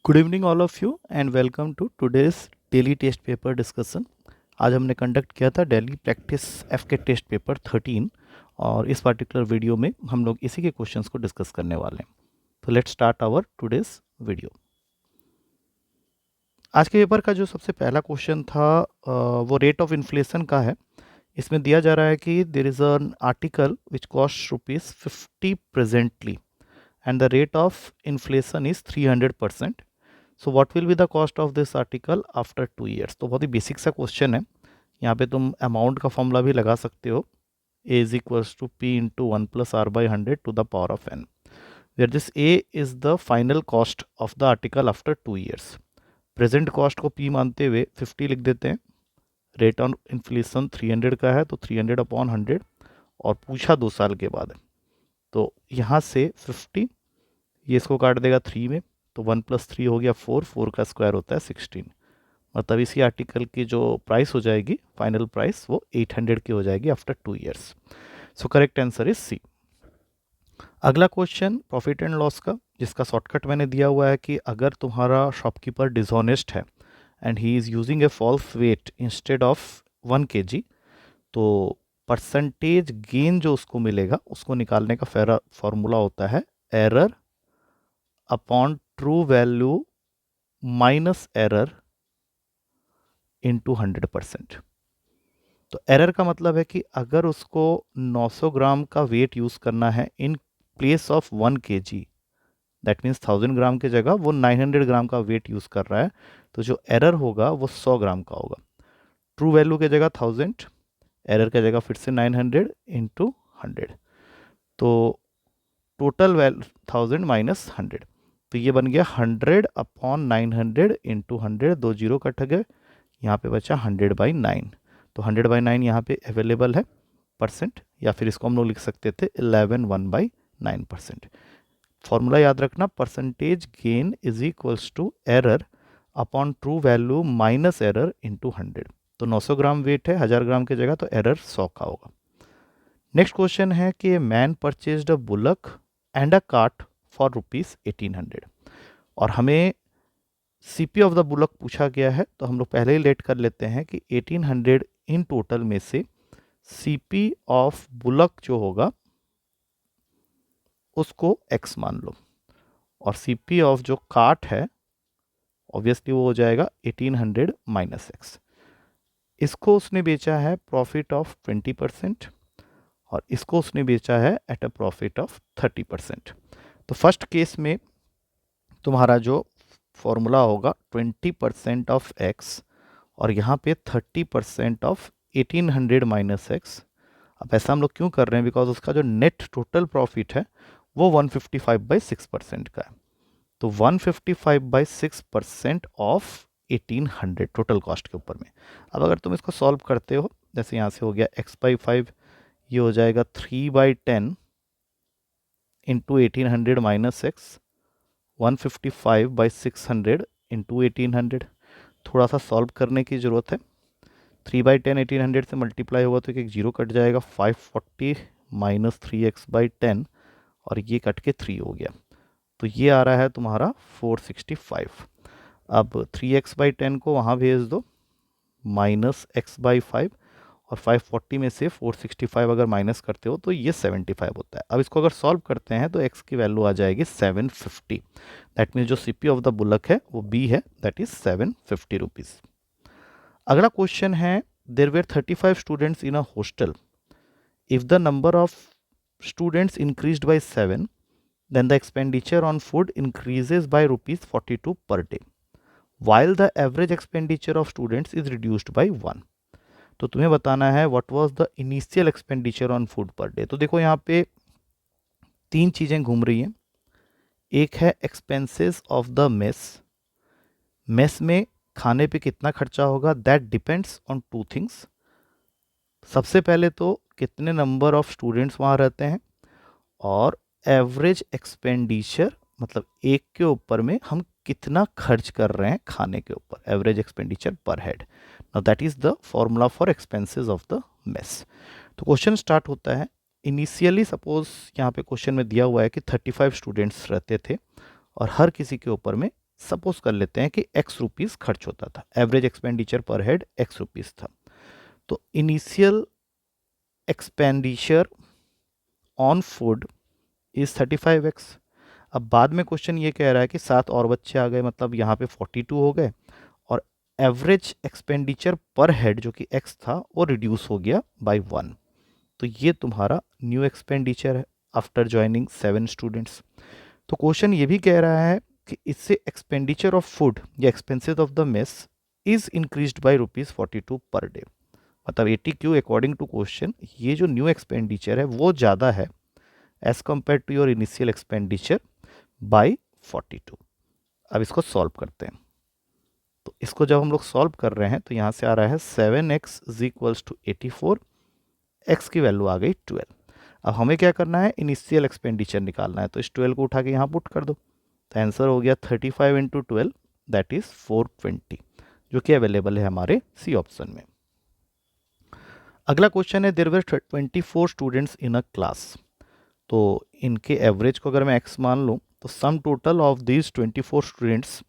Good evening all of you and welcome to today's daily test paper discussion. आज हमने conduct किया था daily practice FK test paper 13 और इस particular video में हम लोग इसी के क्वेश्चंस को डिस्कस करने वाले हैं। तो let's start our today's video. आज के पेपर का जो सबसे पहला क्वेश्चन था वो रेट ऑफ इन्फ्लेशन का है। इसमें दिया जा रहा है कि there is an article which cost ₹50 presently and the rate of inflation is 300%। So what will be the cost of this article after 2 years। तो बहुत ही बेसिक सा क्वेश्चन है। यहाँ पे तुम अमाउंट का फॉर्मूला भी लगा सकते हो, a is equals to p into 1+r/100 to the power of n, where this a is the final cost of the article after 2 years। Present cost को p मानते हुए 50 लिख देते हैं। रेट ऑन इन्फ्लेशन 300 का है तो 300/100 और पूछा 2 साल के बाद है। तो यहाँ से 50, ये इसको काट देगा 3 में, तो 1+3 हो गया 4, 4 का स्क्वायर होता है 16। मतलब इसी आर्टिकल की जो प्राइस हो जाएगी, फाइनल प्राइस, वो 800 की हो जाएगी after 2 years। So correct answer is C. अगला क्वेश्चन प्रॉफिट एंड लॉस का, जिसका शॉर्टकट मैंने दिया हुआ है कि अगर तुम्हारा शॉपकीपर डिसऑनेस्ट है and he is using a false weight instead of 1 kg, तो परसेंटेज गेन जो उसको मिलेगा उसको निकालने का फॉर्मूला होता है error upon true value minus error into 100%। तो एरर का मतलब है कि अगर उसको 900 ग्राम का वेट यूज़ करना है in place of 1 kg, that means 1000 ग्राम की जगह वो 900 ग्राम का वेट यूज़ कर रहा है, तो जो एरर होगा वो 100 ग्राम का होगा। ट्रू वैल्यू की जगह 1000, एरर की जगह फिर से 900 इंटू 100, तो टोटल वैल्यू 1000 माइनस 100, तो ये बन गया 100/900 इंटू 100, 2 जीरो कट गए, यहाँ पे बचा 100/9। तो 100/9 यहाँ पे अवेलेबल है परसेंट, या फिर इसको हम लोग लिख सकते थे 11/9%। फॉर्मूला याद रखना, percentage gain is equals to error upon true value minus error into 100। तो 900 ग्राम वेट है 1000 ग्राम की जगह, तो एरर 100 का होगा। नेक्स्ट क्वेश्चन है कि man purchased a bullock and a cart for ₹1800 और हमें सीपी ऑफ द बुलक पूछा गया है। तो हम लोग पहले ही लेट कर लेते हैं कि 1800 इन टोटल में से सीपी ऑफ बुलक जो होगा उसको x मान लो, और सीपी ऑफ जो कार्ट है ऑब्वियसली वो हो जाएगा 1800 माइनस x। इसको उसने बेचा है प्रॉफिट ऑफ 20% और इसको उसने बेचा है एट अ प्रॉफिट ऑफ 30%। तो फर्स्ट केस में तुम्हारा जो फॉर्मूला होगा 20% ऑफ x और यहाँ पे 30% ऑफ 1800 माइनस एक्स। अब ऐसा हम लोग क्यों कर रहे हैं, बिकॉज उसका जो नेट टोटल प्रॉफिट है वो 155/6% का है। तो 155/6% ऑफ 1800 टोटल कॉस्ट के ऊपर में। अब अगर तुम इसको सॉल्व करते हो, जैसे यहाँ से हो गया x/5, ये हो जाएगा 3/10 इंटू 1800 माइनस एक्स, 155/600 इंटू 1800। थोड़ा सा सॉल्व करने की ज़रूरत है। 3/10 1800 से मल्टीप्लाई होगा तो एक जीरो कट जाएगा, 540 माइनस 3x/10 और ये कट के 3 हो गया, तो ये आ रहा है तुम्हारा 465। अब 3x/10 को वहाँ भेज दो, माइनस x/5, और 540 में से 465 अगर माइनस करते हो तो ये 75 होता है। अब इसको अगर सॉल्व करते हैं तो x की वैल्यू आ जाएगी 750। दैट मीन्स जो सीपी ऑफ द बुलक है वो b है, दैट इज 750 रुपीज़। अगला क्वेश्चन है, there were 35 students in a hostel, if the number of students increased by 7, then the expenditure on food increases by ₹42 per day, while the average expenditure of students is reduced by 1। तो तुम्हें बताना है what was the initial expenditure on food per day. तो देखो यहाँ पे 3 चीज़ें घूम रही हैं। एक है expenses of the mess, mess में खाने पे कितना खर्चा होगा, दैट डिपेंड्स ऑन 2 थिंग्स। सबसे पहले तो कितने नंबर ऑफ स्टूडेंट्स वहाँ रहते हैं, और एवरेज एक्सपेंडिचर मतलब एक के ऊपर में हम कितना खर्च कर रहे हैं खाने के ऊपर, एवरेज एक्सपेंडिचर पर head. Now that is the formula for expenses of the mess. तो क्वेश्चन स्टार्ट होता है, इनिशियली सपोज यहाँ पे क्वेश्चन में दिया हुआ है कि 35 स्टूडेंट्स रहते थे और हर किसी के ऊपर में सपोज कर लेते हैं कि एक्स रुपीज़ खर्च होता था, एवरेज एक्सपेंडिचर पर हेड एक्स रुपीज़ था, तो initial expenditure on food is 35x। अब बाद में क्वेश्चन ये कह रहा है कि 7 और बच्चे आ गए, मतलब यहाँ पे 42 हो गए, और एवरेज एक्सपेंडिचर पर हेड जो कि एक्स था वो रिड्यूस हो गया बाय 1। तो ये तुम्हारा न्यू एक्सपेंडिचर है आफ्टर ज्वाइनिंग 7 स्टूडेंट्स। तो क्वेश्चन ये भी कह रहा है कि इससे एक्सपेंडिचर ऑफ फूड या expenses of the mess is increased by ₹42 per day. मतलब 80 क्यू अकॉर्डिंग टू क्वेश्चन ये जो न्यू एक्सपेंडिचर है वो ज़्यादा है as compare to your initial expenditure by 42। अब इसको सॉल्व करते हैं। तो इसको जब हम लोग सॉल्व कर रहे हैं तो यहाँ से आ रहा है 7x is equals to 84, x की वैल्यू आ गई 12। अब हमें क्या करना है, इनिशियल एक्सपेंडिचर निकालना है, तो इस 12 को उठा के यहाँ पुट कर दो, तो आंसर हो गया 35 इंटू 12 दैट इज 420, जो कि अवेलेबल है हमारे सी ऑप्शन में। अगला क्वेश्चन है, there were 24 students in a class. तो इनके एवरेज को अगर मैं x मान लूँ तो sum total of these 24 students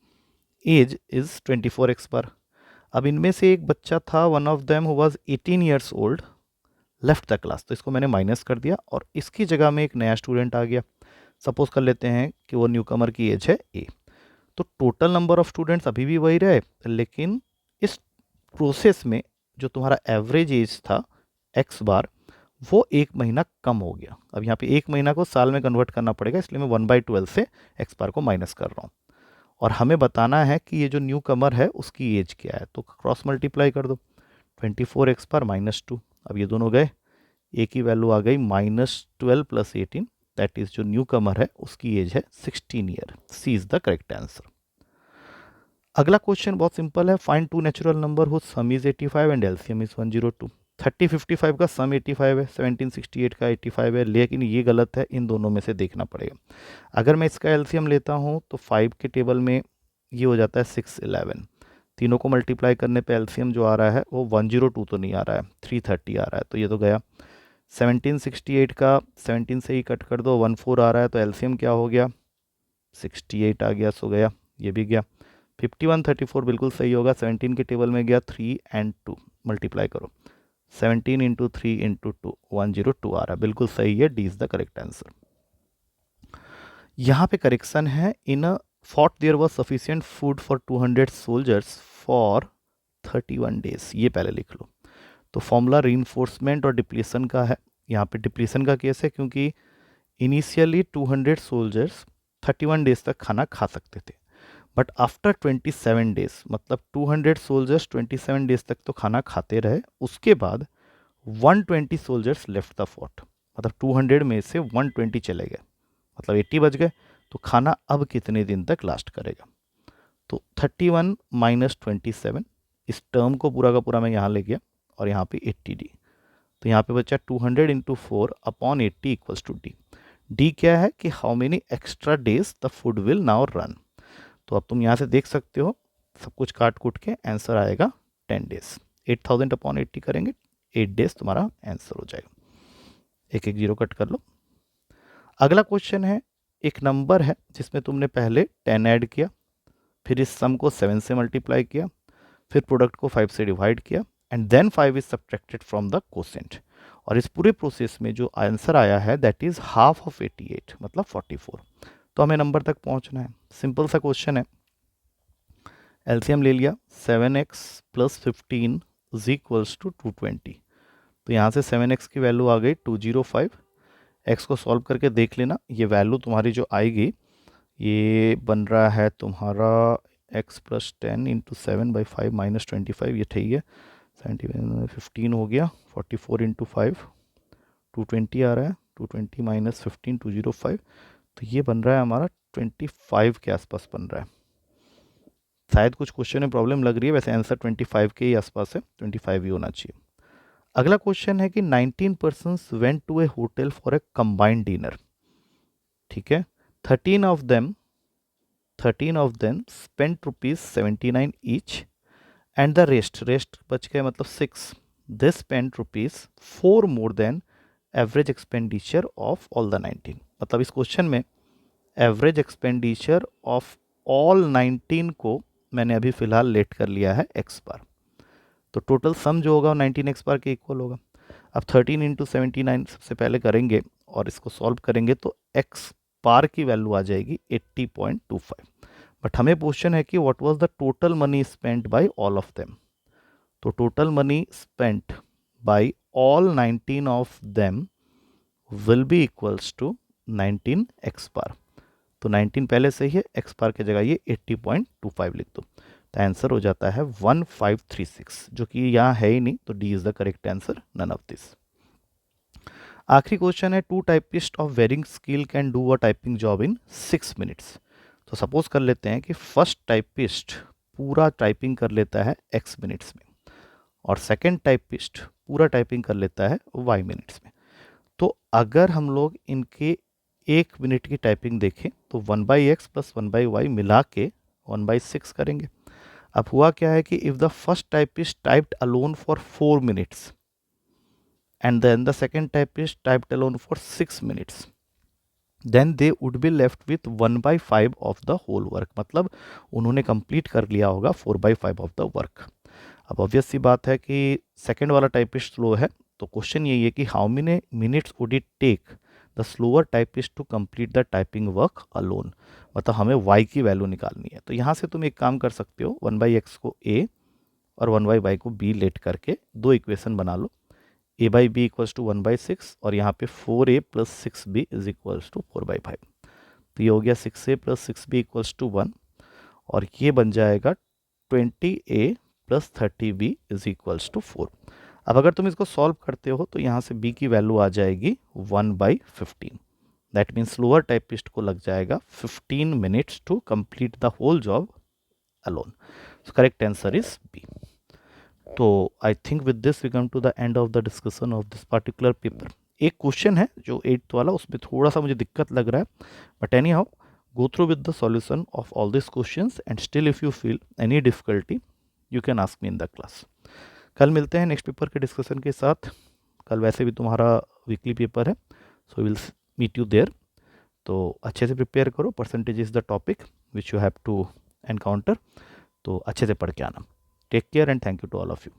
age is 24x पर। अब इनमें से एक बच्चा था, one of them who was 18 years old left the class, तो इसको मैंने माइनस कर दिया और इसकी जगह में एक नया स्टूडेंट आ गया। सपोज कर लेते हैं कि वो न्यू कमर की एज है ए। तो टोटल नंबर ऑफ स्टूडेंट्स अभी भी वही रहे, लेकिन इस प्रोसेस में जो तुम्हारा एवरेज एज था एक्स बार वो एक महीना कम हो गया। अब यहाँ पे एक महीना को साल में कन्वर्ट करना पड़ेगा, इसलिए मैं 1/12 से एक्स बार को माइनस कर रहा हूँ। और हमें बताना है कि ये जो न्यू कमर है उसकी एज क्या है, तो क्रॉस मल्टीप्लाई कर दो, 24x पर -2। अब ये दोनों गए, ए की वैल्यू आ गई -12 + 18, दैट इज जो न्यू कमर है उसकी एज है 16 year. C is the correct answer. अगला क्वेश्चन बहुत सिंपल है, find two natural number whose sum is 85 and LCM is 102। 3055 का सम 85 है, 1768 का 85 है, लेकिन ये गलत है, इन दोनों में से देखना पड़ेगा। अगर मैं इसका एलसीएम लेता हूँ तो 5 के टेबल में ये हो जाता है 611, तीनों को मल्टीप्लाई करने पे एलसीएम जो आ रहा है वो 102 तो नहीं आ रहा है, 330 आ रहा है, तो ये तो गया। 1768 का 17 से ही कट कर दो, 14 आ रहा है, तो एलसीएम क्या हो गया, 68 आ गया, सो गया, ये भी गया। 5134 बिल्कुल सही होगा, 17 के टेबल में गया, 3 और 2 मल्टीप्लाई करो, 17 इंटू 3 इंटू 2 102 आ रहा है, बिल्कुल सही है, D is the correct answer. यहाँ पे करेक्शन है, in a fort there was sufficient food for 200 soldiers for 31 days, ये पहले लिख लो। तो फॉर्मूला रीइंफोर्समेंट और डिप्लीशन का है, यहाँ पे डिप्लीशन का केस है क्योंकि इनिशियली 200 सोल्जर्स 31 डेज तक खाना खा सकते थे, बट आफ्टर 27 डेज, मतलब 200 सोल्जर्स 27 डेज तक तो खाना खाते रहे, उसके बाद 120 सोल्जर्स लेफ्ट द फोर्ट, मतलब 200 में से 120 चले गए, मतलब 80 बच गए, तो खाना अब कितने दिन तक लास्ट करेगा। तो 31 - 27, इस टर्म को पूरा का पूरा मैं यहाँ ले गया और यहाँ पे 80D, तो यहाँ पे बचा 200 into 4 upon 80 equals to D. D क्या है कि how many extra days the food will now run. तो अब तुम यहाँ से देख सकते हो, सब कुछ काट कूट के आंसर आएगा 10 डेज। 8000 अपॉन 80 करेंगे, 8 डेज तुम्हारा आंसर हो जाएगा। एक एक जीरो कट कर लो। अगला क्वेश्चन है, एक नंबर है जिसमें तुमने पहले 10 ऐड किया, फिर इस सम को 7 से मल्टीप्लाई किया, फिर प्रोडक्ट को 5 से डिवाइड किया, and then 5 is subtracted from the quotient, और इस पूरे प्रोसेस में जो आंसर आया है दैट इज हाफ ऑफ 88, मतलब 44। तो हमें नंबर तक पहुंचना है, सिंपल सा क्वेश्चन है। एलसीएम ले लिया, 7x + 15 इज इक्वल्स टू 220, तो यहाँ से 7x की वैल्यू आ गई 205। x को सॉल्व करके देख लेना, ये वैल्यू तुम्हारी जो आएगी ये बन रहा है तुम्हारा x + 10 इंटू 7/5 - 25, ये ठीक है, 15 हो गया, 44 इंटू 5 220 आ रहा है, 220 - 15 205, तो ये बन रहा है हमारा 25 के आसपास बन रहा है। शायद कुछ क्वेश्चन में प्रॉब्लम लग रही है, वैसे आंसर 25 के ही आसपास है, 25 ही होना चाहिए। अगला क्वेश्चन है कि 19 persons went to a hotel for a combined dinner, ठीक है, 13 of them spent ₹79 each, and the rest बच गए, मतलब 6, they spent ₹4 more than average expenditure of all the 19। मतलब इस क्वेश्चन में एवरेज एक्सपेंडिचर ऑफ ऑल 19 को मैंने अभी फ़िलहाल लेट कर लिया है x बार, तो टोटल सम जो होगा 19 x बार के इक्वल होगा। अब 13 इंटू 79 सबसे पहले करेंगे और इसको सॉल्व करेंगे तो x बार की वैल्यू आ जाएगी 80.25। बट हमें क्वेश्चन है कि what was the total money spent by all of them. तो total money spent by all 19 of them will be equals to 19 x bar. तो 19 पहले से ही है, x बार की जगह ये 80.25 लिख दो, तो आंसर हो जाता है 1536, जो कि यहाँ है ही नहीं, तो D is the correct answer, none of this. आखिरी क्वेश्चन है, two typist of varying skill can do a typing job in 6 minutes. तो सपोज कर लेते हैं कि फर्स्ट टाइपिस्ट पूरा टाइपिंग कर लेता है x मिनट्स में और सेकेंड टाइपिस्ट पूरा टाइपिंग कर लेता है y मिनट्स में। तो अगर हम लोग इनके 1 मिनट की टाइपिंग देखें तो 1/x प्लस 1/y मिला के 1/6 करेंगे। अब हुआ क्या है कि if the first typist typed alone for 4 minutes and then the second typist typed alone for 6 minutes, then they would be left with 1/5 of the whole work. मतलब उन्होंने कंप्लीट कर लिया होगा 4/5 ऑफ द वर्क। अब obvious सी बात है कि सेकेंड वाला टाइपिस्ट स्लो है, तो क्वेश्चन यही है कि how many minutes would it take the slower typist to complete the typing work alone. मतलब हमें y की वैल्यू निकालनी है। तो यहाँ से तुम एक काम कर सकते हो, 1/x को a और 1/y को b लेट करके दो इक्वेशन बना लो। a/b इक्वल्स टू 1/6 और यहाँ पे 4a plus 6b is equals to 4/5। तो ये हो गया 6a plus 6b equals to 1 और ये बन जाएगा 20a plus 30b is equals to 4। अब अगर तुम इसको सॉल्व करते हो तो यहाँ से b की वैल्यू आ जाएगी 1/15। दैट मीन्स लोअर टाइपिस्ट को लग जाएगा 15 minutes to complete the whole job alone. So correct answer is B. तो I think with this we come to the end of the discussion of this particular paper. एक question है जो 8th वाला, उसमें थोड़ा सा मुझे दिक्कत लग रहा है, but any how go through with the solution of all these questions and still if you feel any difficulty you can ask me in the class। कल मिलते हैं नेक्स्ट पेपर के डिस्कशन के साथ। कल वैसे भी तुम्हारा वीकली पेपर है, so will meet you there. तो अच्छे से प्रिपेयर करो, percentage is the topic which you have to encounter, तो अच्छे से पढ़ के आना। Take care and thank you to all of you.